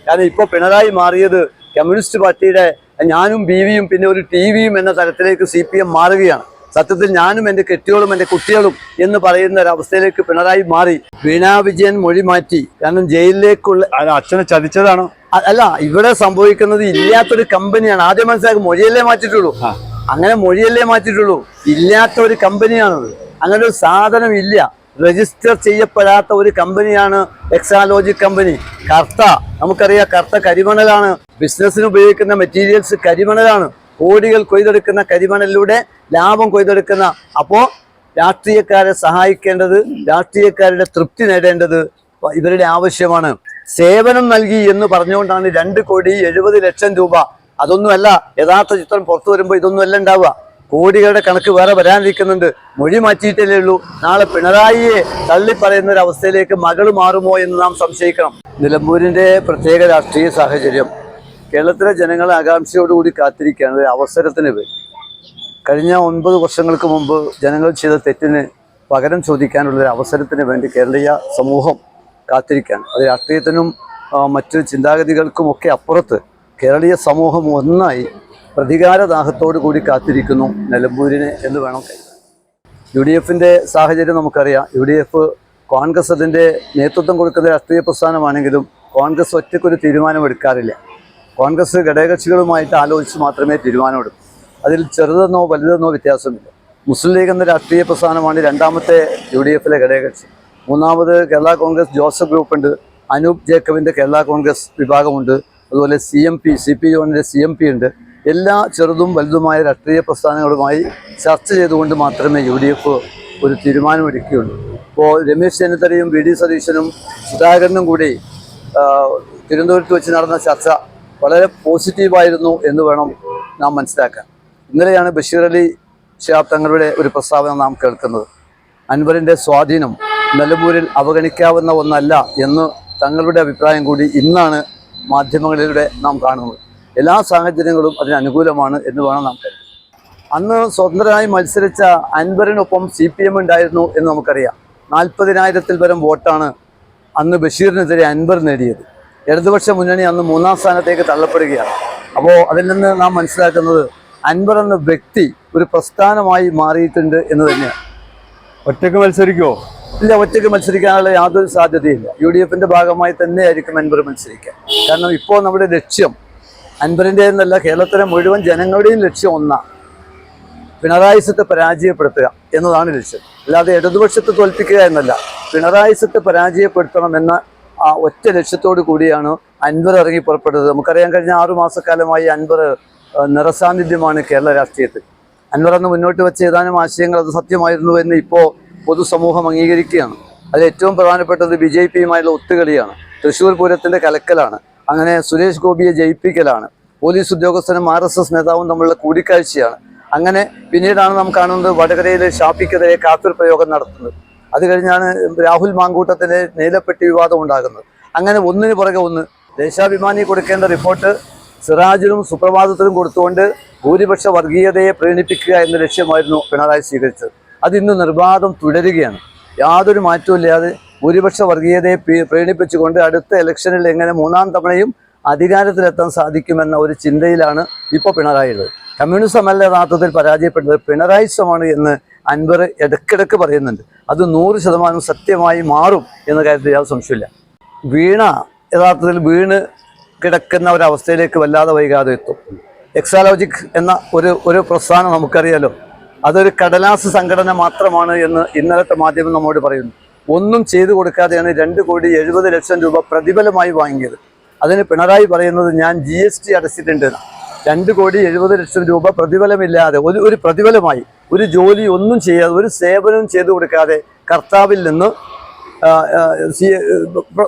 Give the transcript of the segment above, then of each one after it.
കാരണം ഇപ്പോൾ പിണറായി മാറിയത് കമ്മ്യൂണിസ്റ്റ് പാർട്ടിയുടെ ഞാനും ബീവിയും പിന്നെ ഒരു ടിവിയും എന്ന തരത്തിലേക്ക് CPM മാറുകയാണ്. സത്യത്തിൽ ഞാനും എൻ്റെ കെട്ടിയോളും എൻ്റെ കുട്ടികളും എന്ന് പറയുന്ന ഒരവസ്ഥയിലേക്ക് പിണറായി മാറി. വീണാ വിജയൻ മൊഴി മാറ്റി. കാരണം ജയിലിലേക്കുള്ള അച്ഛനെ ചതിച്ചതാണോ? അല്ല, ഇവിടെ സംഭവിക്കുന്നത് ഇല്ലാത്തൊരു കമ്പനിയാണ്. ആദ്യം മനസ്സിലാക്കും മൊഴിയല്ലേ മാറ്റിയിട്ടുള്ളൂ. അങ്ങനെ മൊഴിയല്ലേ മാറ്റിയിട്ടുള്ളൂ, ഇല്ലാത്ത ഒരു കമ്പനിയാണത്. അങ്ങനെ ഒരു സാധനം ഇല്ല. രജിസ്റ്റർ ചെയ്യപ്പെടാത്ത ഒരു കമ്പനിയാണ് എക്സാലോജിക് കമ്പനി. കർത്ത നമുക്കറിയാം, കർത്ത കരിമണലാണ്. ബിസിനസ്സിന് ഉപയോഗിക്കുന്ന മെറ്റീരിയൽസ് കരിമണലാണ്. കോടികൾ കൊയ്തെടുക്കുന്ന കരിമണലിലൂടെ ലാഭം കൊയ്തെടുക്കുന്ന. അപ്പോൾ രാഷ്ട്രീയക്കാരെ സഹായിക്കേണ്ടത്, രാഷ്ട്രീയക്കാരുടെ തൃപ്തി നേടേണ്ടത് ഇവരുടെ ആവശ്യമാണ്. സേവനം നൽകി എന്ന് പറഞ്ഞുകൊണ്ടാണ് 2,70,00,000 രൂപ. അതൊന്നുമല്ല യഥാർത്ഥ ചിത്രം പുറത്തു വരുമ്പോൾ ഇതൊന്നുമല്ല ഉണ്ടാവുക. കോടികളുടെ കണക്ക് വേറെ വരാനിരിക്കുന്നുണ്ട്. മൊഴി മാറ്റിയിട്ടല്ലേ ഉള്ളൂ. നാളെ പിണറായിയെ തള്ളിപ്പറയുന്ന ഒരു അവസ്ഥയിലേക്ക് മകള് മാറുമോ എന്ന് നാം സംശയിക്കണം. നിലമ്പൂരിന്റെ പ്രത്യേക രാഷ്ട്രീയ സാഹചര്യം കേരളത്തിലെ ജനങ്ങൾ ആകാംക്ഷയോടുകൂടി കാത്തിരിക്കുകയാണ് അവസരത്തിന് വേണ്ടി. കഴിഞ്ഞ 9 വർഷങ്ങൾക്ക് മുമ്പ് ജനങ്ങൾ ചെയ്ത തെറ്റിന് പകരം ചോദിക്കാനുള്ള ഒരു അവസരത്തിന് വേണ്ടി കേരളീയ സമൂഹം കാത്തിരിക്കുകയാണ്. അത് രാഷ്ട്രീയത്തിനും മറ്റു ചിന്താഗതികൾക്കുമൊക്കെ അപ്പുറത്ത് കേരളീയ സമൂഹം ഒന്നായി പ്രതികാരദാഹത്തോടു കൂടി കാത്തിരിക്കുന്നു നിലമ്പൂരിനെ എന്ന് വേണം കരുതാൻ. UDFിൻ്റെ സാഹചര്യം നമുക്കറിയാം. UDF കോൺഗ്രസ് അതിൻ്റെ നേതൃത്വം കൊടുക്കുന്ന രാഷ്ട്രീയ പ്രസ്ഥാനമാണെങ്കിലും കോൺഗ്രസ് ഒറ്റയ്ക്കൊരു തീരുമാനമെടുക്കാറില്ല. കോൺഗ്രസ് ഘടകകക്ഷികളുമായിട്ട് ആലോചിച്ച് മാത്രമേ തീരുമാനമെടുക്കൂ. അതിൽ ചെറുതെന്നോ വലുതെന്നോ വ്യത്യാസമില്ല. മുസ്ലിം ലീഗ് എന്ന രാഷ്ട്രീയ പ്രസ്ഥാനമാണ് രണ്ടാമത്തെ UDFിലെ ഘടകകക്ഷി. മൂന്നാമത് കേരള കോൺഗ്രസ് ജോസഫ് ഗ്രൂപ്പുണ്ട്, അനൂപ് ജേക്കബിൻ്റെ കേരള കോൺഗ്രസ് വിഭാഗമുണ്ട്, അതുപോലെ CPI CMP ഉണ്ട്. എല്ലാ ചെറുതും വലുതുമായ രാഷ്ട്രീയ പ്രസ്ഥാനങ്ങളുമായി ചർച്ച ചെയ്തുകൊണ്ട് മാത്രമേ UDF ഒരു തീരുമാനമെടുക്കുകയുള്ളൂ. ഇപ്പോൾ രമേശ് ചെന്നിത്തലയും VD സതീശനും സുധാകരനും കൂടി തിരുവനന്തപുരത്ത് വെച്ച് നടന്ന ചർച്ച വളരെ പോസിറ്റീവായിരുന്നു എന്ന് വേണം നാം മനസ്സിലാക്കാൻ. ഇന്നലെയാണ് ബഷീർ അലി ശിഹാബ് തങ്ങളുടെ ഒരു പ്രസ്താവന നാം കേൾക്കുന്നത്. അൻവറിൻ്റെ സ്വാധീനം നിലമ്പൂരിൽ അവഗണിക്കാവുന്ന ഒന്നല്ല എന്ന് തങ്ങളുടെ അഭിപ്രായം കൂടി ഇന്നാണ് മാധ്യമങ്ങളിലൂടെ നാം കാണുന്നത്. എല്ലാ സാഹചര്യങ്ങളും അതിന് അനുകൂലമാണ് എന്ന് വേണം നാം കരുതാൻ. അന്ന് സ്വതന്ത്രരായി മത്സരിച്ച അൻവറിനൊപ്പം CPM ഉണ്ടായിരുന്നു എന്ന് നമുക്കറിയാം. 40,000-ൽ പരം വോട്ടാണ് അന്ന് ബഷീറിനെതിരെ അൻവർ നേടിയത്. ഇടതുപക്ഷ മുന്നണി അന്ന് 3ാം സ്ഥാനത്തേക്ക് തള്ളപ്പെടുകയാണ്. അപ്പോൾ അതിൽ നിന്ന് നാം മനസ്സിലാക്കുന്നത് അൻവർ എന്ന വ്യക്തി ഒരു പ്രസ്ഥാനമായി മാറിയിട്ടുണ്ട് എന്ന് തന്നെയാണ്. ഒറ്റയ്ക്ക് മത്സരിക്കുമോ? ഇല്ല, ഒറ്റയ്ക്ക് മത്സരിക്കാനുള്ള യാതൊരു സാധ്യതയില്ല. UDFിൻ്റെ ഭാഗമായി തന്നെയായിരിക്കും അൻവർ മത്സരിക്കുക. കാരണം ഇപ്പോൾ നമ്മുടെ ലക്ഷ്യം അൻവറിൻ്റെ എന്നല്ല, കേരളത്തിലെ മുഴുവൻ ജനങ്ങളുടെയും ലക്ഷ്യം ഒന്നാണ്, പിണറായിസത്തെ പരാജയപ്പെടുത്തുക എന്നതാണ് ലക്ഷ്യം. അല്ലാതെ ഇടതുപക്ഷത്തെ തോൽപ്പിക്കുക എന്നല്ല, പിണറായിസത്തെ പരാജയപ്പെടുത്തണമെന്ന ആ ഒറ്റ ലക്ഷ്യത്തോടു കൂടിയാണ് അൻവർ ഇറങ്ങി പുറപ്പെട്ടത്. നമുക്കറിയാൻ കഴിഞ്ഞ 6 മാസക്കാലമായി അൻവർ നിറസാന്നിധ്യമാണ് കേരള രാഷ്ട്രീയത്തിൽ. അൻവർ അന്ന് മുന്നോട്ട് വെച്ച ഏതാനും ആശയങ്ങൾ അത് സത്യമായിരുന്നു എന്ന് ഇപ്പോൾ പൊതുസമൂഹം അംഗീകരിക്കുകയാണ്. അതിൽ ഏറ്റവും പ്രധാനപ്പെട്ടത് BJPയുമായുള്ള ഒത്തുകളിയാണ്, തൃശ്ശൂർ പൂരത്തിൻ്റെ കലക്കലാണ്, അങ്ങനെ സുരേഷ് ഗോപിയെ ജയിപ്പിക്കലാണ്, പോലീസ് ഉദ്യോഗസ്ഥനും RSS നേതാവും തമ്മിലുള്ള കൂടിക്കാഴ്ചയാണ്. അങ്ങനെ പിന്നീടാണ് നാം കാണുന്നത് വടകരയിലെ ഷാഫിക്കെതിരെ കാഫിർ പ്രയോഗം നടത്തുന്നത്. അത് കഴിഞ്ഞാണ് രാഹുൽ മാങ്കൂട്ടത്തിൻ്റെ നീലപ്പെട്ടി വിവാദം ഉണ്ടാകുന്നത്. അങ്ങനെ ഒന്നിന് പുറകെ ഒന്ന്. ദേശാഭിമാനി കൊടുക്കേണ്ട റിപ്പോർട്ട് സിറാജിനും സുപ്രഭാതത്തിനും കൊടുത്തുകൊണ്ട് ഭൂരിപക്ഷ വർഗീയതയെ പ്രീണിപ്പിക്കുക എന്ന ലക്ഷ്യമായിരുന്നു പിണറായി സ്വീകരിച്ചത്. അതിന്ന് നിർബാധം തുടരുകയാണ്. യാതൊരു മാറ്റവും ഇല്ലാതെ ഭൂരിപക്ഷ വർഗീയതയെ പ്രീണിപ്പിച്ചുകൊണ്ട് അടുത്ത ഇലക്ഷനിൽ എങ്ങനെ 3ാം തവണയും അധികാരത്തിലെത്താൻ സാധിക്കുമെന്ന ഒരു ചിന്തയിലാണ് ഇപ്പോൾ പിണറായി ഉള്ളത്. കമ്മ്യൂണിസമല്ല യഥാർത്ഥത്തിൽ പരാജയപ്പെട്ടത്, പിണറായിസമാണ് എന്ന് അൻവർ ഇടയ്ക്കിടയ്ക്ക് പറയുന്നുണ്ട്. അത് 100% സത്യമായി മാറും എന്ന കാര്യത്തിൽ യാതൊരു സംശയമില്ല. വീണ യഥാർത്ഥത്തിൽ വീണ് കിടക്കുന്ന ഒരവസ്ഥയിലേക്ക് വല്ലാതെ വൈകാതെ എത്തും. എക്സാലോജിക് എന്ന ഒരു പ്രസ്ഥാനം നമുക്കറിയാലോ, അതൊരു കടലാസ് സംഘടന മാത്രമാണ് എന്ന് ഇന്നലത്തെ മാധ്യമം നമ്മോട് പറയുന്നു. ഒന്നും ചെയ്തു കൊടുക്കാതെയാണ് 2,70,00,000 രൂപ പ്രതിഫലമായി വാങ്ങിയത്. അതിന് പിണറായി പറയുന്നത് ഞാൻ GST അടച്ചിട്ടുണ്ട്. 2,70,00,000 രൂപ പ്രതിഫലമില്ലാതെ ഒരു പ്രതിഫലമായി ഒരു ജോലി ഒന്നും ചെയ്യാതെ ഒരു സേവനവും ചെയ്തു കൊടുക്കാതെ കർത്താവിൽ നിന്ന്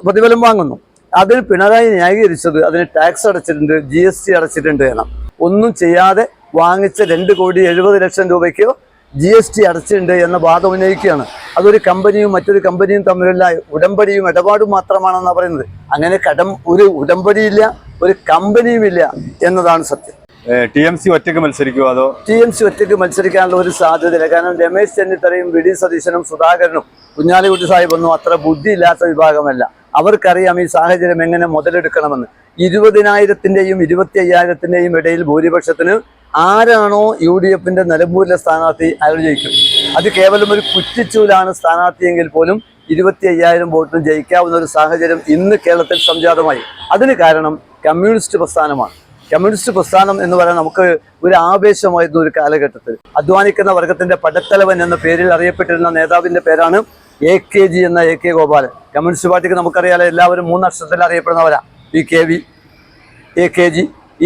പ്രതിഫലം വാങ്ങുന്നു. അതിന് പിണറായി ന്യായീകരിച്ചത് അതിന് ടാക്സ് അടച്ചിട്ടുണ്ട്, GST അടച്ചിട്ടുണ്ട് എന്ന. ഒന്നും ചെയ്യാതെ വാങ്ങിച്ച 2,70,00,000 രൂപയ്ക്ക് GST അടച്ചിട്ടുണ്ട് എന്ന വാദം ഉന്നയിക്കുകയാണ്. അതൊരു കമ്പനിയും മറ്റൊരു കമ്പനിയും തമ്മിലുള്ള ഉടമ്പടിയും ഇടപാടും മാത്രമാണെന്നാണ് പറയുന്നത്. അങ്ങനെ ഒരു ഉടമ്പടിയില്ല, ഒരു കമ്പനിയുമില്ല എന്നതാണ് സത്യം. TMC ഒറ്റയ്ക്ക് മത്സരിക്കുമോ അതോ? TMC ഒറ്റയ്ക്ക് മത്സരിക്കാനുള്ള ഒരു സാധ്യതയില്ല. കാരണം രമേശ് ചെന്നിത്തലയും VD സതീശനും സുധാകരനും കുഞ്ഞാലിക്കുട്ടി സാഹിബൊന്നും അത്ര ബുദ്ധിയില്ലാത്ത വിഭാഗമല്ല. അവർക്കറിയാം ഈ സാഹചര്യം എങ്ങനെ മുതലെടുക്കണമെന്ന്. 20,000-ന്റെയും 25,000-ന്റെയും ഇടയിൽ ഭൂരിപക്ഷത്തിന് ആരാണോ UDF നിലമ്പൂരിലെ സ്ഥാനാർത്ഥി അയാൾ ജയിക്കും. അത് കേവലം ഒരു കുറ്റിച്ചൂലാണ് സ്ഥാനാർത്ഥിയെങ്കിൽ പോലും 25,000 വോട്ടിന് ജയിക്കാവുന്ന ഒരു സാഹചര്യം ഇന്ന് കേരളത്തിൽ സംജാതമായി. അതിന് കാരണം കമ്മ്യൂണിസ്റ്റ് പ്രസ്ഥാനമാണ്. കമ്മ്യൂണിസ്റ്റ് പ്രസ്ഥാനം എന്ന് പറയാൻ നമുക്ക് ഒരു ആവേശമായിരുന്നു ഒരു കാലഘട്ടത്തിൽ. അധ്വാനിക്കുന്ന വർഗത്തിന്റെ പടത്തലവൻ എന്ന പേരിൽ അറിയപ്പെട്ടിരുന്ന നേതാവിന്റെ പേരാണ് AKG എന്ന AK ഗോപാലൻ. കമ്മ്യൂണിസ്റ്റ് പാർട്ടിക്ക് നമുക്കറിയാലോ, എല്ലാവരും 3 അക്ഷരത്തിൽ അറിയപ്പെടുന്നവരാ. PKV, AKG,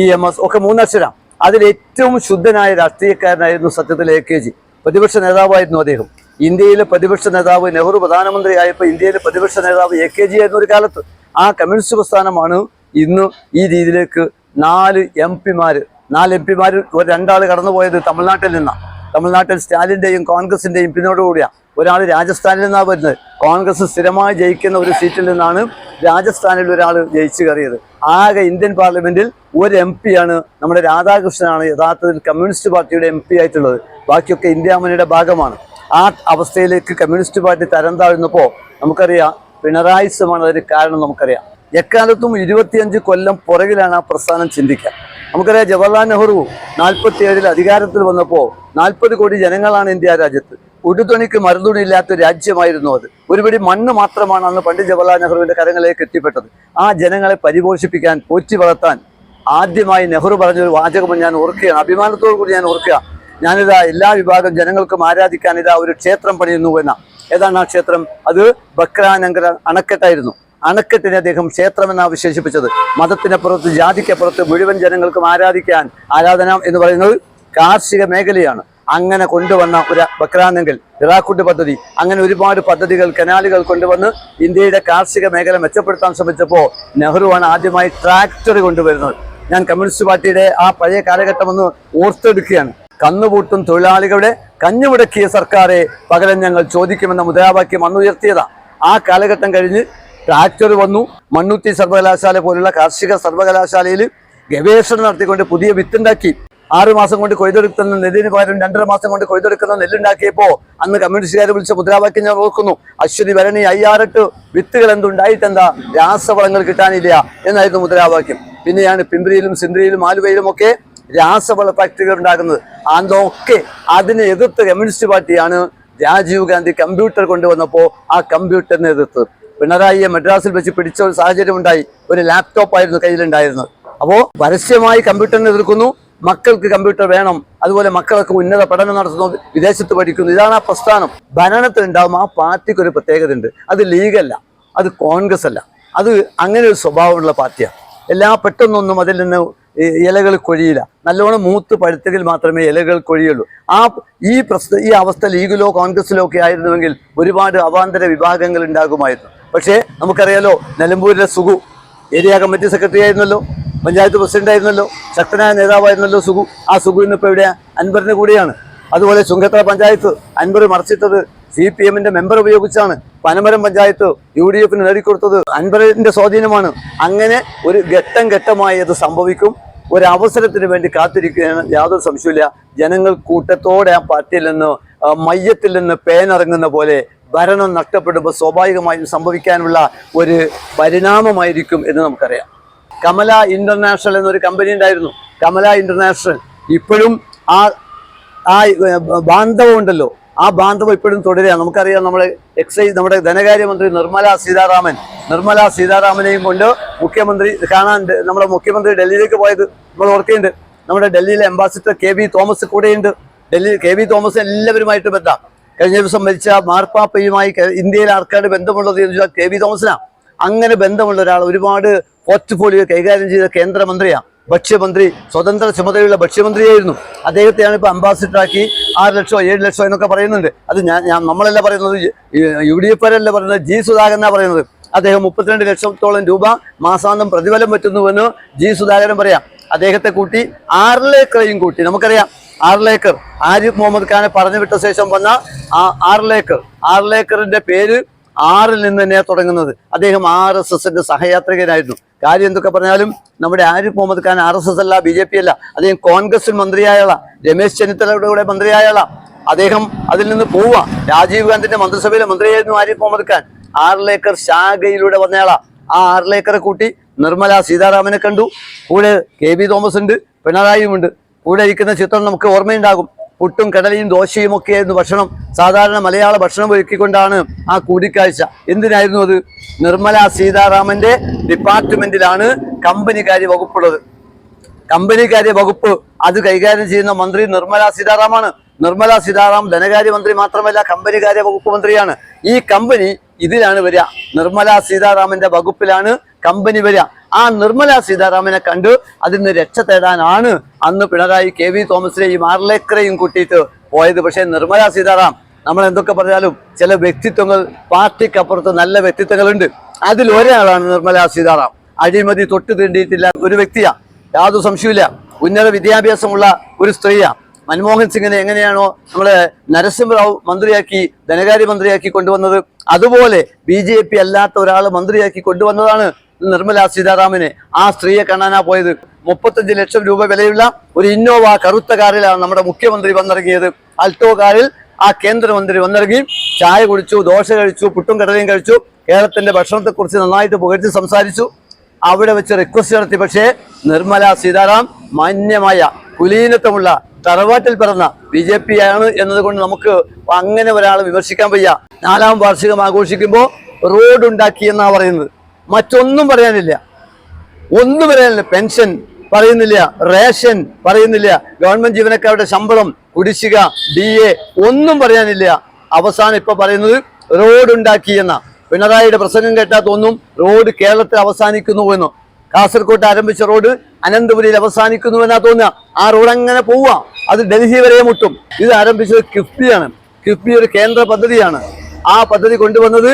EMS ഒക്കെ 3 അക്ഷരം. അതിൽ ഏറ്റവും ശുദ്ധനായ രാഷ്ട്രീയക്കാരനായിരുന്നു സത്യത്തിൽ AKG. പ്രതിപക്ഷ നേതാവായിരുന്നു അദ്ദേഹം. ഇന്ത്യയിലെ പ്രതിപക്ഷ നേതാവ് നെഹ്റു പ്രധാനമന്ത്രിയായപ്പോൾ ഇന്ത്യയിലെ പ്രതിപക്ഷ നേതാവ് AKG ആയിരുന്ന ഒരു കാലത്ത്. ആ കമ്മ്യൂണിസ്റ്റ് പ്രസ്ഥാനമാണ് ഇന്ന് ഈ രീതിയിലേക്ക് 4 MP-മാര് 2 കടന്നുപോയത് തമിഴ്നാട്ടിൽ നിന്നാണ്. തമിഴ്നാട്ടിൽ സ്റ്റാലിന്റെയും കോൺഗ്രസിന്റെയും പിന്നോടുകൂടിയാണ്. ഒരാൾ രാജസ്ഥാനിൽ നിന്നാണ് വരുന്നത്. കോൺഗ്രസ് സ്ഥിരമായി ജയിക്കുന്ന ഒരു സീറ്റിൽ നിന്നാണ് രാജസ്ഥാനിൽ ഒരാൾ ജയിച്ചു കയറിയത്. ആകെ ഇന്ത്യൻ പാർലമെന്റിൽ ഒരു MP-യാണ് നമ്മുടെ രാധാകൃഷ്ണനാണ് യഥാർത്ഥത്തിൽ കമ്മ്യൂണിസ്റ്റ് പാർട്ടിയുടെ MP ആയിട്ടുള്ളത്. ബാക്കിയൊക്കെ ഇന്ത്യ മുന്നണിയുടെ ഭാഗമാണ്. ആ അവസ്ഥയിലേക്ക് കമ്മ്യൂണിസ്റ്റ് പാർട്ടി തരം താഴ്ന്നപ്പോൾ നമുക്കറിയാം പിണറായിസമാണ് അതിന് കാരണം. നമുക്കറിയാം എക്കാലത്തും 25 കൊല്ലം പുറകിലാണ് ആ പ്രസ്ഥാനം ചിന്തിക്കുക. നമുക്കറിയാം ജവഹർലാൽ നെഹ്റു 47-ൽ അധികാരത്തിൽ വന്നപ്പോൾ 40 കോടി ജനങ്ങളാണ് ഇന്ത്യ രാജ്യത്ത്. ഉടുതുണിക്ക് മറുതുണിയില്ലാത്ത രാജ്യമായിരുന്നു അത്. ഒരുപടി മണ്ണ് മാത്രമാണ് അന്ന് പണ്ഡിറ്റ് ജവഹർലാൽ നെഹ്റുവിന്റെ കരങ്ങളിലേക്ക് എത്തിപ്പെട്ടത്. ആ ജനങ്ങളെ പരിപോഷിപ്പിക്കാൻ, പോറ്റി വളർത്താൻ ആദ്യമായി നെഹ്റു പറഞ്ഞൊരു വാചകം ഞാൻ ഓർക്കുകയാണ്, അഭിമാനത്തോടു കൂടി ഞാൻ ഓർക്കുക. ഞാനിതാ എല്ലാ വിഭാഗം ജനങ്ങൾക്കും ആരാധിക്കാൻ ഇതാ ഒരു ക്ഷേത്രം പണിയുന്നു എന്ന. ഏതാണ് ആ ക്ഷേത്രം? അത് ബക്രാനങ്കര അണക്കെട്ടായിരുന്നു. അണക്കെട്ടിനെ അദ്ദേഹം ക്ഷേത്രം എന്നാണ് വിശേഷിപ്പിച്ചത്. മതത്തിനപ്പുറത്ത്, ജാതിക്കപ്പുറത്ത് മുഴുവൻ ജനങ്ങൾക്കും ആരാധിക്കാൻ, ആരാധന എന്ന് പറയുന്നത് കാർഷിക മേഖലയാണ്. അങ്ങനെ കൊണ്ടുവന്ന ഒരു ബക്രാനങ്കൽ, ഹിറാക്കുഡ് പദ്ധതി, അങ്ങനെ ഒരുപാട് പദ്ധതികൾ, കനാലുകൾ കൊണ്ടുവന്ന് ഇന്ത്യയുടെ കാർഷിക മേഖല മെച്ചപ്പെടുത്താൻ ശ്രമിച്ചപ്പോൾ നെഹ്റുവാണ് ആദ്യമായി ട്രാക്ടർ കൊണ്ടുവരുന്നത്. ഞാൻ കമ്മ്യൂണിസ്റ്റ് പാർട്ടിയുടെ ആ പഴയ കാലഘട്ടം ഒന്ന് ഓർത്തെടുക്കുകയാണ്. കന്നുകൂട്ടും തൊഴിലാളികളുടെ കഞ്ഞുമുടക്കിയ സർക്കാരെ പകരം ഞങ്ങൾ ചോദിക്കുമെന്ന മുദ്രാവാക്യം അന്ന് ഉയർത്തിയതാണ്. ആ കാലഘട്ടം കഴിഞ്ഞ് ട്രാക്ടർ വന്നു. മണ്ണുത്തി സർവകലാശാല പോലുള്ള കാർഷിക സർവകലാശാലയിൽ ഗവേഷണം നടത്തിക്കൊണ്ട് പുതിയ വിത്തുണ്ടാക്കി. 6 മാസം കൊണ്ട് കൊയ്തെടുക്കുന്ന നെല്ലിന് പകരം 2.5 മാസം കൊണ്ട് കൊയ്തെടുക്കുന്ന നെല്ലുണ്ടാക്കിയപ്പോൾ അന്ന് കമ്മ്യൂണിസ്റ്റുകാർ വിളിച്ച മുദ്രാവാക്യം ഞാൻ ഓർക്കുന്നു. അശ്വതി ഭരണി 5-6 വിത്തുകൾ എന്തുണ്ടായിട്ടെന്താ, രാസവളങ്ങൾ കിട്ടാനില്ല എന്നായിരുന്നു മുദ്രാവാക്യം. പിന്നെയാണ് പിമ്പ്രിയിലും സിന്ദ്രിയിലും ആലുവയിലും ഒക്കെ രാസവള ഫാക്ടറികൾ ഉണ്ടാക്കുന്നത്. അതൊക്കെ അതിനെ എതിർത്ത് കമ്മ്യൂണിസ്റ്റ് പാർട്ടിയാണ് രാജീവ് ഗാന്ധി കമ്പ്യൂട്ടർ കൊണ്ടുവന്നപ്പോൾ ആ കമ്പ്യൂട്ടറിനെ എതിർത്ത് പിണറായിയെ മദ്രാസിൽ വെച്ച് പിടിച്ച ഒരു സാഹചര്യം ഉണ്ടായി. ഒരു ലാപ്ടോപ്പ് ആയിരുന്നു കയ്യിലുണ്ടായിരുന്നത്. അപ്പോൾ പരസ്യമായി കമ്പ്യൂട്ടറിനെ എതിർക്കുന്നു. മക്കൾക്ക് കമ്പ്യൂട്ടർ വേണം, അതുപോലെ മക്കളൊക്കെ ഉന്നത പഠനം നടത്തുന്നു, വിദേശത്ത് പഠിക്കുന്നു. ഇതാണ് ആ പ്രസ്ഥാനം. ഭരണത്തിലുണ്ടാവും ആ പാർട്ടിക്ക് ഒരു പ്രത്യേകത ഉണ്ട്. അത് ലീഗല്ല, അത് കോൺഗ്രസ് അല്ല, അത് അങ്ങനെ ഒരു സ്വഭാവമുള്ള പാർട്ടിയാണ്. പെട്ടെന്നൊന്നും അതിൽ നിന്ന് ഇലകൾ കൊഴിയില്ല. നല്ലോണം മൂത്ത് പഴുത്തെങ്കിൽ മാത്രമേ ഇലകൾ കൊഴിയുള്ളൂ. ഈ അവസ്ഥ ലീഗിലോ കോൺഗ്രസിലോ ഒക്കെ ആയിരുന്നുവെങ്കിൽ ഒരുപാട് അവാന്തര വിഭാഗങ്ങൾ ഉണ്ടാകുമായിരുന്നു. പക്ഷേ നമുക്കറിയാലോ, നിലമ്പൂരിലെ സുഗു ഏരിയ കമ്മിറ്റി സെക്രട്ടറി ആയിരുന്നല്ലോ, പഞ്ചായത്ത് പ്രസിഡന്റ് ആയിരുന്നല്ലോ, ശക്തനായ നേതാവായിരുന്നല്ലോ സുഗു. ആ സുഗു ഇന്നിപ്പോൾ എവിടെയാ? അൻവറിന്റെ കൂടെയാണ്. അതുപോലെ ചുങ്കത്തറ പഞ്ചായത്ത് അൻവർ മറിച്ചിട്ടത് CPM-ന്റെ മെമ്പർ ഉപയോഗിച്ചാണ്. പനമരം പഞ്ചായത്ത് UDF നേടിക്കൊടുത്തത് അൻവറിന്റെ സ്വാധീനമാണ്. അങ്ങനെ ഒരു ഘട്ടമായി അത് സംഭവിക്കും. ഒരവസരത്തിന് വേണ്ടി കാത്തിരിക്കുകയാണ്, യാതൊരു സംശയമില്ല. ജനങ്ങൾ കൂട്ടത്തോടെ ആ പാർട്ടിയിൽ നിന്ന്, മയ്യത്തിൽ നിന്ന് പേനിറങ്ങുന്ന പോലെ ഭരണം നഷ്ടപ്പെടുമ്പോൾ സ്വാഭാവികമായും സംഭവിക്കാനുള്ള ഒരു പരിണാമമായിരിക്കും എന്ന് നമുക്കറിയാം. കമല ഇന്റർനാഷണൽ എന്നൊരു കമ്പനി ഉണ്ടായിരുന്നു, കമല ഇന്റർനാഷണൽ. ഇപ്പോഴും ആ ബാന്ധവം ഉണ്ടല്ലോ, ആ ബാന്ധവം ഇപ്പോഴും തുടരുകയാണ്. നമുക്കറിയാം, നമ്മുടെ ധനകാര്യമന്ത്രി നിർമ്മല സീതാരാമനെയും കൊണ്ട് മുഖ്യമന്ത്രി കാണാൻ, നമ്മുടെ മുഖ്യമന്ത്രി ഡൽഹിയിലേക്ക് പോയത് നമ്മൾ ഓർക്കുന്നുണ്ട്. നമ്മുടെ ഡൽഹിയിലെ അംബാസിഡർ KB തോമസ് കൂടെയുണ്ട്. KB തോമസ് എല്ലാവരുമായിട്ട് ബന്ധം. കഴിഞ്ഞ ദിവസം മരിച്ച മാർപ്പാപ്പയുമായി ഇന്ത്യയിൽ ആർക്കാട് ബന്ധമുള്ളത് എന്ന് ചോദിച്ചാൽ KB തോമസിനാണ്. അങ്ങനെ ബന്ധമുള്ള ഒരാൾ, ഒരുപാട് പോർട്ട്ഫോളിയോ കൈകാര്യം ചെയ്ത കേന്ദ്രമന്ത്രിയാണ്, ഭക്ഷ്യമന്ത്രി, സ്വതന്ത്ര ചുമതലയുള്ള ഭക്ഷ്യമന്ത്രിയായിരുന്നു. അദ്ദേഹത്തെയാണ് ഇപ്പോൾ അംബാസിഡറാക്കി 6 ലക്ഷമോ 7 ലക്ഷമോ എന്നൊക്കെ പറയുന്നുണ്ട്. അത് നമ്മളല്ല പറയുന്നത്, UDF അല്ല പറയുന്നത്, G സുധാകരനാണ് പറയുന്നത്. അദ്ദേഹം 32 ലക്ഷത്തോളം രൂപ മാസാന്തം പ്രതിഫലം പറ്റുന്നുവെന്ന് G സുധാകരൻ പറയാം. അദ്ദേഹത്തെ കൂട്ടി ആർലേക്കറേയും കൂട്ടി. നമുക്കറിയാം, ആർലേക്കർ ആരിഫ് മുഹമ്മദ് ഖാനെ പറഞ്ഞു വിട്ട ശേഷം വന്ന ആർലേക്കറിന്റെ പേര് 6-ൽ നിന്ന് തന്നെയാണ് തുടങ്ങുന്നത്. അദ്ദേഹം RSSന്റെ സഹയാത്രികനായിരുന്നു. കാര്യം എന്തൊക്കെ പറഞ്ഞാലും നമ്മുടെ ആരിഫ് മുഹമ്മദ് ഖാൻ RSS അല്ല, BJP അല്ല. അദ്ദേഹം കോൺഗ്രസിൽ മന്ത്രിയായുള്ള, രമേശ് ചെന്നിത്തലയുടെ കൂടെ മന്ത്രിയായുള്ള അദ്ദേഹം അതിൽ നിന്ന് പോവുക. രാജീവ് ഗാന്ധിന്റെ മന്ത്രിസഭയിലെ മന്ത്രിയായിരുന്നു ആരിഫ് മുഹമ്മദ് ഖാൻ. ആർലേക്കർ ശാഖയിലൂടെ വന്നയാളാ. ആ ആർലേക്കറെ കൂട്ടി നിർമ്മല സീതാരാമനെ കണ്ടു, കൂടെ KB തോമസ് ഉണ്ട്, പിണറായിയും ഉണ്ട്. കൂടെ ഇരിക്കുന്ന ചിത്രം നമുക്ക് ഓർമ്മയുണ്ടാകും. പുട്ടും കടലയും ദോശയും ഒക്കെ ആയിരുന്നു ഭക്ഷണം. സാധാരണ മലയാള ഭക്ഷണം ഒരുക്കിക്കൊണ്ടാണ് ആ കൂടിക്കാഴ്ച. എന്തിനായിരുന്നു അത്? നിർമ്മല സീതാരാമന്റെ ഡിപ്പാർട്ട്മെന്റിലാണ് കമ്പനികാര്യ വകുപ്പുള്ളത്. കമ്പനികാര്യ വകുപ്പ് അത് കൈകാര്യം ചെയ്യുന്ന മന്ത്രി നിർമ്മല സീതാറാമാണ്. നിർമ്മല സീതാറാം ധനകാര്യമന്ത്രി മാത്രമല്ല, കമ്പനികാര്യ വകുപ്പ് മന്ത്രിയാണ്. ഈ കമ്പനി ഇതിലാണ് വരിക. നിർമ്മല സീതാറാമന്റെ വകുപ്പിലാണ് കമ്പനി വരിക. ആ നിർമ്മല സീതാരാമനെ കണ്ട് അതിന് രക്ഷ തേടാനാണ് അന്ന് പിണറായി KB തോമസിനെയും ആർലേക്കറെയും കൂട്ടിയിട്ട് പോയത്. പക്ഷേ നിർമ്മല സീതാറാം, നമ്മൾ എന്തൊക്കെ പറഞ്ഞാലും ചില വ്യക്തിത്വങ്ങൾ, പാർട്ടിക്കപ്പുറത്ത് നല്ല വ്യക്തിത്വങ്ങളുണ്ട്. അതിൽ ഒരാളാണ് നിർമ്മല സീതാറാം. അഴിമതി തൊട്ട് തീണ്ടിയിട്ടില്ല ഒരു വ്യക്തിയാണ്, യാതൊരു സംശയമില്ല. ഉന്നത വിദ്യാഭ്യാസമുള്ള ഒരു സ്ത്രീയാണ്. മൻമോഹൻ സിംഗിനെ എങ്ങനെയാണോ നമ്മളെ നരസിംഹറാവു മന്ത്രിയാക്കി, ധനകാര്യ മന്ത്രിയാക്കി കൊണ്ടുവന്നത്, അതുപോലെ BJP അല്ലാത്ത ഒരാൾ മന്ത്രിയാക്കി കൊണ്ടുവന്നതാണ് നിർമ്മല സീതാരാമനെ. ആ സ്ത്രീയെ കാണാനാ പോയത്. 35 ലക്ഷം രൂപ വിലയുള്ള ഒരു ഇന്നോവ കറുത്ത കാറിലാണ് നമ്മുടെ മുഖ്യമന്ത്രി വന്നിറങ്ങിയത്. ആൾട്ടോ കാറിൽ ആ കേന്ദ്രമന്ത്രി വന്നിറങ്ങി, ചായ കുടിച്ചു, ദോശ കഴിച്ചു, പുട്ടും കടലയും കഴിച്ചു, കേരളത്തിന്റെ ഭക്ഷണത്തെക്കുറിച്ച് നന്നായിട്ട് പുകഴ്ത്തി സംസാരിച്ചു. അവിടെ വെച്ച് റിക്വസ്റ്റ് നടത്തി. പക്ഷേ നിർമ്മല സീതാറാം മാന്യമായ കുലീനത്വമുള്ള തറവാട്ടിൽ പിറന്ന BJP ആണ് എന്നതുകൊണ്ട് നമുക്ക് അങ്ങനെ ഒരാളെ വിമർശിക്കാൻ വയ്യ. 4ാം വാർഷികം ആഘോഷിക്കുമ്പോൾ റോഡ് ഉണ്ടാക്കി എന്നാ പറയുന്നത്. മറ്റൊന്നും പറയാനില്ല, ഒന്നും പറയാനില്ല. പെൻഷൻ പറയുന്നില്ല, റേഷൻ പറയുന്നില്ല, ഗവൺമെന്റ് ജീവനക്കാരുടെ ശമ്പളം, കുടിശ്ശിക, DA ഒന്നും പറയാനില്ല. അവസാനം ഇപ്പൊ പറയുന്നത് റോഡ് ഉണ്ടാക്കി എന്ന. പിണറായിയുടെ പ്രസംഗം കേട്ടാൽ തോന്നും റോഡ് കേരളത്തിൽ അവസാനിക്കുന്നു എന്ന്. കാസർകോട്ട് ആരംഭിച്ച റോഡ് അനന്തപുരിയിൽ അവസാനിക്കുന്നു എന്നാ തോന്നുക. ആ റോഡ് അങ്ങനെ പോവുക, അത് ഡൽഹി വരെ മുട്ടും. ഇത് ആരംഭിച്ചത് കിഫ്ബിയാണ്. കിഫ്ബി ഒരു കേന്ദ്ര പദ്ധതിയാണ്. ആ പദ്ധതി കൊണ്ടുവന്നത്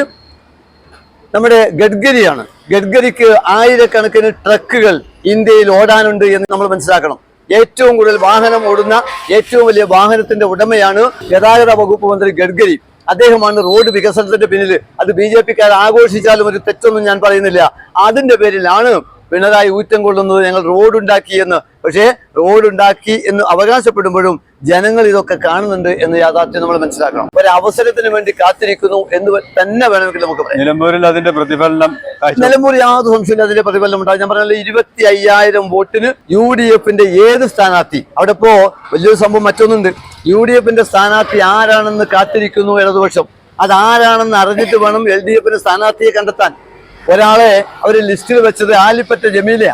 നമ്മുടെ ഗഡ്കരിയാണ്. ഗഡ്കരിക്ക് ആയിരക്കണക്കിന് ട്രക്കുകൾ ഇന്ത്യയിൽ ഓടാനുണ്ട് എന്ന് നമ്മൾ മനസ്സിലാക്കണം. ഏറ്റവും കൂടുതൽ വാഹനം ഓടുന്ന ഏറ്റവും വലിയ വാഹനത്തിന്റെ ഉടമയാണ് ഗതാഗത വകുപ്പ് മന്ത്രി ഗഡ്കരി. അദ്ദേഹമാണ് റോഡ് വികസനത്തിന്റെ പിന്നിൽ. അത് BJPക്കാർ ആഘോഷിച്ചാലും ഒരു തെറ്റൊന്നും ഞാൻ പറയുന്നില്ല. അതിന്റെ പേരിലാണ് പിണറായി ഊറ്റം കൊള്ളുന്നത് ഞങ്ങൾ റോഡുണ്ടാക്കി എന്ന്. പക്ഷേ റോഡുണ്ടാക്കി എന്ന് അവകാശപ്പെടുമ്പോഴും ജനങ്ങൾ ഇതൊക്കെ കാണുന്നുണ്ട് എന്ന് യാഥാർത്ഥ്യം നമ്മൾ മനസ്സിലാക്കണം. ഒരു അവസരത്തിന് വേണ്ടി കാത്തിരിക്കുന്നു എന്ന് തന്നെ വേണമെങ്കിൽ നമുക്ക് പറയാം. നിലമ്പൂരിൽ അതിന്റെ പ്രതിഫലനം, നിലമ്പൂർ യാതൊരു സംശയമില്ല അതിന്റെ പ്രതിഫലനം ഉണ്ടാകും. ഞാൻ പറഞ്ഞാൽ 25,000 വോട്ടിന് UDFന്റെ ഏത് സ്ഥാനാർത്ഥി, അവിടെ ഇപ്പോ വലിയൊരു സംഭവം മറ്റൊന്നുണ്ട്. UDFന്റെ സ്ഥാനാർത്ഥി ആരാണെന്ന് കാത്തിരിക്കുന്നു ഇടതുപക്ഷം. അതാരാണെന്ന് അറിഞ്ഞിട്ട് വേണം LDFന്റെ സ്ഥാനാർത്ഥിയെ കണ്ടെത്താൻ. ഒരാളെ അവർ ലിസ്റ്റിൽ വെച്ചത് ആലിപ്പറ്റ ജമീലയാ.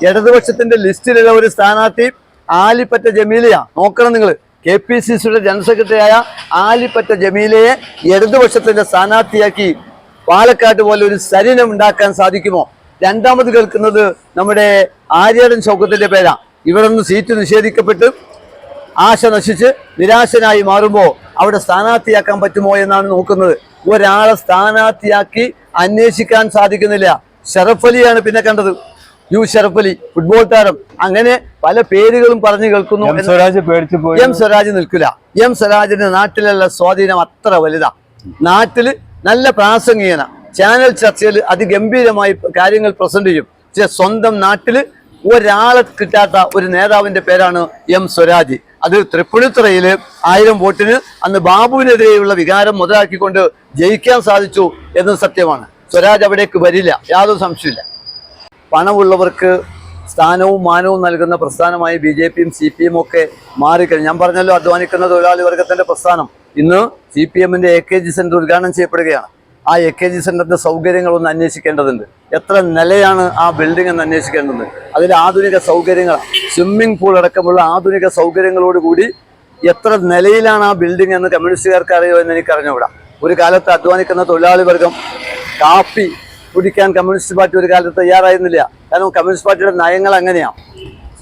ഇടതുപക്ഷത്തിന്റെ ലിസ്റ്റിലുള്ള ഒരു സ്ഥാനാർത്ഥി ആലിപ്പറ്റ ജമീലയാ. നോക്കണം നിങ്ങൾ. KPCCയുടെ ജനറൽ സെക്രട്ടറിയായ ആലിപ്പറ്റ ജമീലയെ ഇടതുപക്ഷത്തിന്റെ സ്ഥാനാർത്ഥിയാക്കി പാലക്കാട് പോലെ ഒരു സരിനം ഉണ്ടാക്കാൻ സാധിക്കുമോ? രണ്ടാമത് കേൾക്കുന്നത് നമ്മുടെ ആര്യടൻ ഷൗക്കത്തിന്റെ പേരാ. ഇവിടെ നിന്ന് സീറ്റ് നിഷേധിക്കപ്പെട്ട് ആശ നശിച്ച് നിരാശനായി മാറുമ്പോൾ അവിടെ സ്ഥാനാർത്ഥിയാക്കാൻ പറ്റുമോ എന്നാണ് നോക്കുന്നത്. ഒരാളെ സ്ഥാനാർത്ഥിയാക്കി അന്വേഷിക്കാൻ സാധിക്കുന്നില്ല. ഷറഫ് അലിയാണ് പിന്നെ കണ്ടത്. ഷറഫ് അലി, ഫുട്ബോൾ താരം. അങ്ങനെ പല പേരുകളും പറഞ്ഞു കേൾക്കുന്നു. എം സ്വരാജ് നിൽക്കില്ല. എം സ്വരാജിന്റെ നാട്ടിലുള്ള സ്വാധീനം അത്ര വലുതാ. നാട്ടില് നല്ല പ്രാസംഗികന, ചാനൽ ചർച്ചയിൽ അതിഗംഭീരമായി കാര്യങ്ങൾ പ്രസന്റ് ചെയ്യും. പക്ഷെ സ്വന്തം നാട്ടില് ഒരാളെ കിട്ടാത്ത ഒരു നേതാവിന്റെ പേരാണ് എം സ്വരാജ്. അത് തൃപ്പൂണിത്തുറയിൽ 1000 വോട്ടിന് അന്ന് ബാബുവിനെതിരെയുള്ള വികാരം മുതലാക്കിക്കൊണ്ട് ജയിക്കാൻ സാധിച്ചു എന്നത് സത്യമാണ്. സ്വരാജ് അവിടേക്ക് വരില്ല, യാതൊരു സംശയമില്ല. പണമുള്ളവർക്ക് സ്ഥാനവും മാനവും നൽകുന്ന പ്രസ്ഥാനമായി BJPയും CPM ഒക്കെ മാറിക്കഴിഞ്ഞു. ഞാൻ പറഞ്ഞല്ലോ, അധ്വാനിക്കുന്ന തൊഴിലാളി വർഗത്തിന്റെ പ്രസ്ഥാനം. ഇന്ന് CPMന്റെ AKG സെന്റർ ഉദ്ഘാടനം ചെയ്യപ്പെടുകയാണ്. ആ AKG സെന്ററിന്റെ സൗകര്യങ്ങളൊന്ന് അന്വേഷിക്കേണ്ടതുണ്ട്. എത്ര നിലയാണ് ആ ബിൽഡിംഗ് എന്ന് അന്വേഷിക്കേണ്ടതുണ്ട്. അതിൽ ആധുനിക സൗകര്യങ്ങളാണ്, സ്വിമ്മിംഗ് പൂൾ അടക്കമുള്ള ആധുനിക സൗകര്യങ്ങളോടുകൂടി എത്ര നിലയിലാണ് ആ ബിൽഡിംഗ് എന്ന് കമ്മ്യൂണിസ്റ്റുകാർക്ക് അറിയോ എന്ന് എനിക്ക് അറിഞ്ഞുകൂടാ. ഒരു കാലത്ത് അധ്വാനിക്കുന്ന തൊഴിലാളി വർഗം കാപ്പി കുടിക്കാൻ കമ്മ്യൂണിസ്റ്റ് പാർട്ടി ഒരു കാലത്ത് തയ്യാറായിരുന്നില്ല. കാരണം കമ്മ്യൂണിസ്റ്റ് പാർട്ടിയുടെ നയങ്ങൾ അങ്ങനെയാണ്.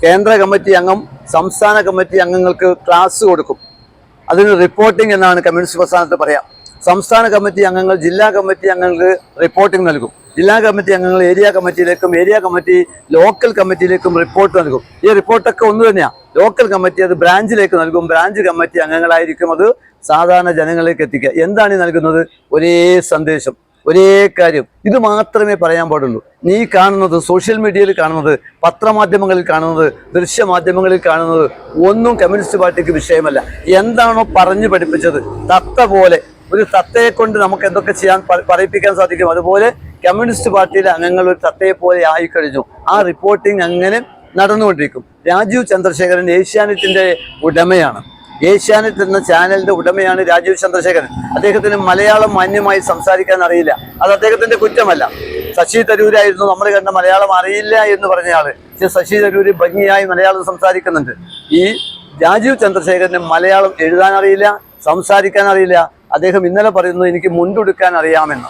കേന്ദ്ര കമ്മിറ്റി അംഗം സംസ്ഥാന കമ്മിറ്റി അംഗങ്ങൾക്ക് ക്ലാസ് കൊടുക്കും. അതിന് റിപ്പോർട്ടിംഗ് എന്നാണ് കമ്മ്യൂണിസ്റ്റ് പ്രസ്ഥാനത്ത് പറയാം. സംസ്ഥാന കമ്മിറ്റി അംഗങ്ങൾ ജില്ലാ കമ്മിറ്റി അംഗങ്ങൾക്ക് റിപ്പോർട്ടിംഗ് നൽകും. ജില്ലാ കമ്മിറ്റി അംഗങ്ങൾ ഏരിയ കമ്മിറ്റിയിലേക്കും ഏരിയ കമ്മിറ്റി ലോക്കൽ കമ്മിറ്റിയിലേക്കും റിപ്പോർട്ട് നൽകും. ഈ റിപ്പോർട്ടൊക്കെ ഒന്ന് തന്നെയാണ്. ലോക്കൽ കമ്മിറ്റി അത് ബ്രാഞ്ചിലേക്ക് നൽകും. ബ്രാഞ്ച് കമ്മിറ്റി അംഗങ്ങളായിരിക്കും അത് സാധാരണ ജനങ്ങളിലേക്ക് എത്തിക്കുക. എന്താണ് ഈ നൽകുന്നത്? ഒരേ സന്ദേശം, ഒരേ കാര്യം. ഇത് മാത്രമേ പറയാൻ പാടുള്ളൂ. നീ കാണുന്നത്, സോഷ്യൽ മീഡിയയിൽ കാണുന്നത്, പത്രമാധ്യമങ്ങളിൽ കാണുന്നത്, ദൃശ്യമാധ്യമങ്ങളിൽ കാണുന്നത് ഒന്നും കമ്മ്യൂണിസ്റ്റ് പാർട്ടിക്ക് വിഷയമല്ല. എന്താണോ പറഞ്ഞു പഠിപ്പിച്ചത്, തത്ത പോലെ ഒരു തത്തയെ കൊണ്ട് നമുക്ക് എന്തൊക്കെ ചെയ്യാൻ പറയിപ്പിക്കാൻ സാധിക്കും, അതുപോലെ കമ്മ്യൂണിസ്റ്റ് പാർട്ടിയിലെ അംഗങ്ങൾ ഒരു തത്തയെ പോലെ ആയിക്കഴിഞ്ഞു. ആ റിപ്പോർട്ടിംഗ് അങ്ങനെ നടന്നുകൊണ്ടിരിക്കും. രാജീവ് ചന്ദ്രശേഖരൻ ഏഷ്യാനെറ്റിന്റെ ഉടമയാണ്. ഏഷ്യാനെറ്റ് എന്ന ചാനലിന്റെ ഉടമയാണ് രാജീവ് ചന്ദ്രശേഖരൻ. അദ്ദേഹത്തിന് മലയാളം മാന്യമായി സംസാരിക്കാൻ അറിയില്ല. അത് അദ്ദേഹത്തിന്റെ കുറ്റമല്ല. ശശി തരൂരായിരുന്നു നമ്മൾ കണ്ട മലയാളം അറിയില്ല എന്ന് പറഞ്ഞയാള്. പക്ഷെ ശശി തരൂര് ഭംഗിയായി മലയാളം സംസാരിക്കുന്നുണ്ട്. ഈ രാജീവ് ചന്ദ്രശേഖരന് മലയാളം എഴുതാൻ അറിയില്ല, സംസാരിക്കാൻ അറിയില്ല. അദ്ദേഹം ഇന്നലെ പറയുന്നത് എനിക്ക് മുണ്ടുടുക്കാൻ അറിയാമെന്ന്.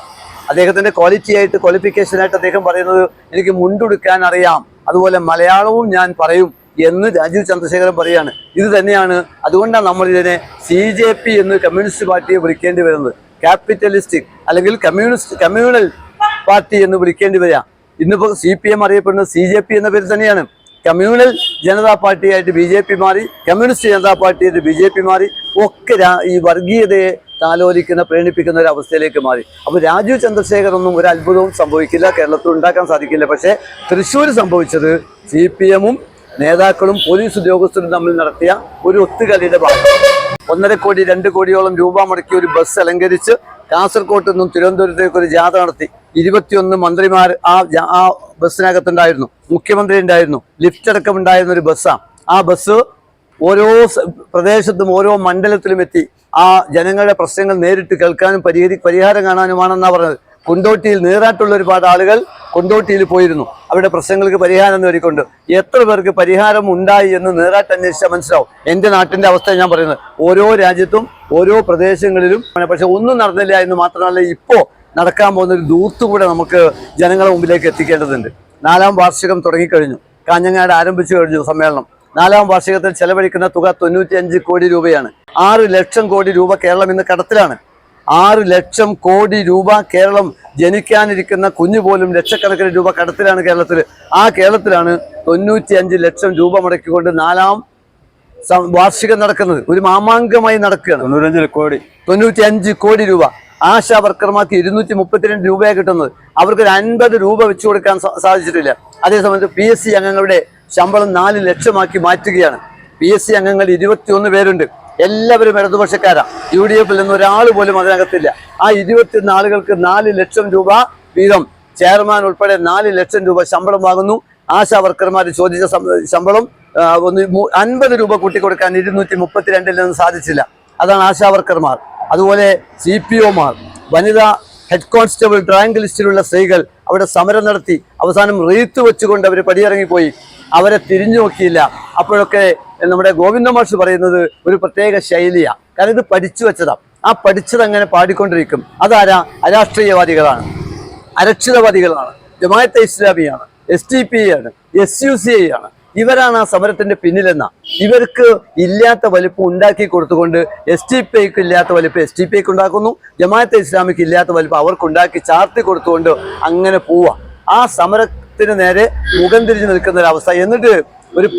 അദ്ദേഹത്തിന്റെ ക്വാളിഫിക്കേഷനായിട്ട് അദ്ദേഹം പറയുന്നത് എനിക്ക് മുണ്ടുടുക്കാൻ അറിയാം, അതുപോലെ മലയാളവും ഞാൻ പറയും എന്ന് രാജീവ് ചന്ദ്രശേഖരൻ പറയാണ്. ഇത് തന്നെയാണ്, അതുകൊണ്ടാണ് നമ്മൾ ഇതിനെ CJP എന്ന് കമ്മ്യൂണിസ്റ്റ് പാർട്ടിയെ വിളിക്കേണ്ടി വരുന്നത്. ക്യാപിറ്റലിസ്റ്റിക് അല്ലെങ്കിൽ കമ്മ്യൂണൽ പാർട്ടി എന്ന് വിളിക്കേണ്ടി വരിക. ഇന്നിപ്പോൾ CPM അറിയപ്പെടുന്നത് CJP എന്ന പേര് തന്നെയാണ്. കമ്മ്യൂണൽ ജനതാ പാർട്ടിയായിട്ട് BJP മാറി, കമ്മ്യൂണിസ്റ്റ് ജനതാ പാർട്ടിയായിട്ട് BJP മാറി. ഒക്കെ ഈ വർഗീയതയെ താലോലിക്കുന്ന പ്രേരിപ്പിക്കുന്ന ഒരു അവസ്ഥയിലേക്ക് മാറി. അപ്പോൾ രാജീവ് ചന്ദ്രശേഖർ ഒന്നും ഒരു അത്ഭുതവും സംഭവിക്കില്ല, കേരളത്തിൽ ഉണ്ടാക്കാൻ സാധിക്കില്ല. പക്ഷേ തൃശ്ശൂർ സംഭവിച്ചത് CPM-ഉം നേതാക്കളും പോലീസ് ഉദ്യോഗസ്ഥരും തമ്മിൽ നടത്തിയ ഒരു ഒത്തുകളിയുടെ ഭാഗം. 1.5 കോടി 2 കോടിയോളം രൂപ മുടക്കി ഒരു ബസ് അലങ്കരിച്ച് കാസർകോട്ട് നിന്നും തിരുവനന്തപുരത്തേക്ക് ഒരു ജാഥ നടത്തി. 21 മന്ത്രിമാർ ആ ബസ്സിനകത്തുണ്ടായിരുന്നു. മുഖ്യമന്ത്രി ഉണ്ടായിരുന്നു. ലിഫ്റ്റ് അടക്കം ഉണ്ടായിരുന്ന ഒരു ബസ്സാണ്. ആ ബസ് ഓരോ പ്രദേശത്തും ഓരോ മണ്ഡലത്തിലും എത്തി ആ ജനങ്ങളുടെ പ്രശ്നങ്ങൾ നേരിട്ട് കേൾക്കാനും പരിഹാരം കാണാനുമാണെന്നാണ് പറഞ്ഞത്. കൊണ്ടോട്ടിയിൽ നീറാട്ടുള്ള ഒരുപാട് ആളുകൾ കൊണ്ടോട്ടിയിൽ പോയിരുന്നു. അവരുടെ പ്രശ്നങ്ങൾക്ക് പരിഹാരം നേടിക്കൊണ്ട് എത്ര പേർക്ക് പരിഹാരം ഉണ്ടായി എന്ന് നീറാട്ട് അന്വേഷിച്ചാൽ മനസ്സിലാവും. എൻ്റെ നാട്ടിൻ്റെ അവസ്ഥ ഞാൻ പറയുന്നത്. ഓരോ രാജ്യത്തും ഓരോ പ്രദേശങ്ങളിലും പക്ഷെ ഒന്നും നടന്നില്ല എന്ന് മാത്രമല്ല, ഇപ്പോൾ നടക്കാൻ പോകുന്ന ഒരു ദൂത്തുകൂടെ നമുക്ക് ജനങ്ങളുടെ മുമ്പിലേക്ക് എത്തിക്കേണ്ടതുണ്ട്. 4ാം വാർഷികം തുടങ്ങിക്കഴിഞ്ഞു. കാഞ്ഞങ്ങാട് ആരംഭിച്ചു കഴിഞ്ഞു സമ്മേളനം. 4ാം വാർഷികത്തിൽ ചെലവഴിക്കുന്ന തുക 95 കോടി രൂപയാണ്. 6 ലക്ഷം കോടി രൂപ കേരളം ഇന്ന് കടത്തിലാണ്. 6 ലക്ഷം കോടി രൂപ കേരളം, ജനിക്കാനിരിക്കുന്ന കുഞ്ഞു പോലും ലക്ഷക്കണക്കിന് രൂപ കടത്തിലാണ് കേരളത്തിൽ. ആ കേരളത്തിലാണ് 95 ലക്ഷം രൂപ മുടക്കിക്കൊണ്ട് 4ാം വാർഷികം നടക്കുന്നത്. ഒരു മാമാങ്കമായി നടക്കുകയാണ്. 95 കോടി രൂപ. ആശാ വർക്കർമാർക്ക് 232 രൂപയാണ് കിട്ടുന്നത്. അവർക്ക് ഒരു 50 രൂപ വെച്ചു കൊടുക്കാൻ സാധിച്ചിട്ടില്ല. അതേസമയത്ത് PSC അംഗങ്ങളുടെ ശമ്പളം 4 ലക്ഷമാക്കി മാറ്റുകയാണ്. PSC അംഗങ്ങൾ 21 പേരുണ്ട്. എല്ലാവരും ഇടതുപക്ഷക്കാരാണ്. UDF-ൽ നിന്ന് ഒരാൾ പോലും അതിനകത്തില്ല. ആ 21 ആളുകൾക്ക് 4 ലക്ഷം രൂപ വീതം, ചെയർമാൻ ഉൾപ്പെടെ 4 ലക്ഷം രൂപ ശമ്പളം വാങ്ങുന്നു. ആശാ വർക്കർമാർ ചോദിച്ച ശമ്പളം 50 രൂപ കൂട്ടിക്കൊടുക്കാൻ 232 നിന്ന് സാധിച്ചില്ല. അതാണ് ആശാ വർക്കർമാർ. അതുപോലെ CPO-മാർ, വനിതാ ഹെഡ് കോൺസ്റ്റബിൾ, റാങ്ക് ലിസ്റ്റിലുള്ള സ്ത്രീകൾ അവിടെ സമരം നടത്തി. അവസാനം റീത്ത് വെച്ചുകൊണ്ട് അവർ പടിയിറങ്ങിപ്പോയി. അവരെ തിരിഞ്ഞു നോക്കിയില്ല. അപ്പോഴൊക്കെ നമ്മുടെ ഗോവിന്ദ മാഷ് പറയുന്നത് ഒരു പ്രത്യേക ശൈലിയാണ്. കാരണം ഇത് പഠിച്ചു വെച്ചതാണ്. ആ പഠിച്ചത് അങ്ങനെ പാടിക്കൊണ്ടിരിക്കും. അതാരാ? അരാഷ്ട്രീയവാദികളാണ്, അരക്ഷിതവാദികളാണ്, ജമാഅത്തെ ഇസ്ലാമിയാണ്, STP ആണ്, SUCI ആണ്. ഇവരാണ് ആ സമരത്തിന്റെ പിന്നിലെന്ന. ഇവർക്ക് ഇല്ലാത്ത വലിപ്പം ഉണ്ടാക്കി കൊടുത്തുകൊണ്ട് STPക്ക് ഇല്ലാത്ത വലിപ്പം STPക്ക് ഉണ്ടാക്കുന്നു, ജമാഅത്തെ ഇസ്ലാമിക്ക് ഇല്ലാത്ത വലിപ്പം അവർക്കുണ്ടാക്കി ചാർത്തി കൊടുത്തുകൊണ്ട് അങ്ങനെ പോവാ. ആ സമരത്തിന് നേരെ മുഖം തിരിഞ്ഞു നിൽക്കുന്ന ഒരവസ്ഥ. എന്നിട്ട്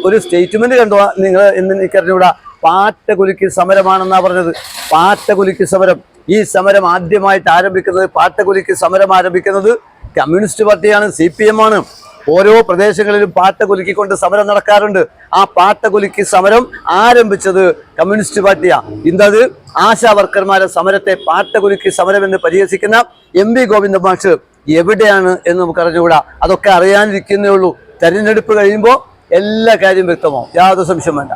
ഒരു സ്റ്റേറ്റ്മെന്റ് കണ്ടു നിങ്ങൾ എന്ന് എനിക്കറിഞ്ഞൂടാ. പാട്ടകുലുക്കി സമരമാണെന്നാ പറഞ്ഞത്. പാട്ടകുലുക്കി സമരം. ഈ സമരം ആദ്യമായിട്ട് ആരംഭിക്കുന്നത്, പാട്ടകുലുക്കി സമരം ആരംഭിക്കുന്നത് കമ്മ്യൂണിസ്റ്റ് പാർട്ടിയാണ്, CPM ആണ്. ഓരോ പ്രദേശങ്ങളിലും പാട്ട കുലുക്കിക്കൊണ്ട് സമരം നടക്കാറുണ്ട്. ആ പാട്ട കുലുക്കി സമരം ആരംഭിച്ചത് കമ്മ്യൂണിസ്റ്റ് പാർട്ടിയാണ്. ഇന്നത് ആശാ വർക്കർമാരെ സമരത്തെ പാട്ട കുലുക്കി സമരം എന്ന് പരിഹസിക്കുന്ന MP ഗോവിന്ദ മാഷ് എവിടെയാണ് എന്ന് നമുക്ക് അറിഞ്ഞുകൂടാ. അതൊക്കെ അറിയാനിരിക്കുന്നേ ഉള്ളൂ. തെരഞ്ഞെടുപ്പ് കഴിയുമ്പോൾ എല്ലാ കാര്യം വ്യക്തമാവും, യാതൊരു സംശയം വേണ്ട.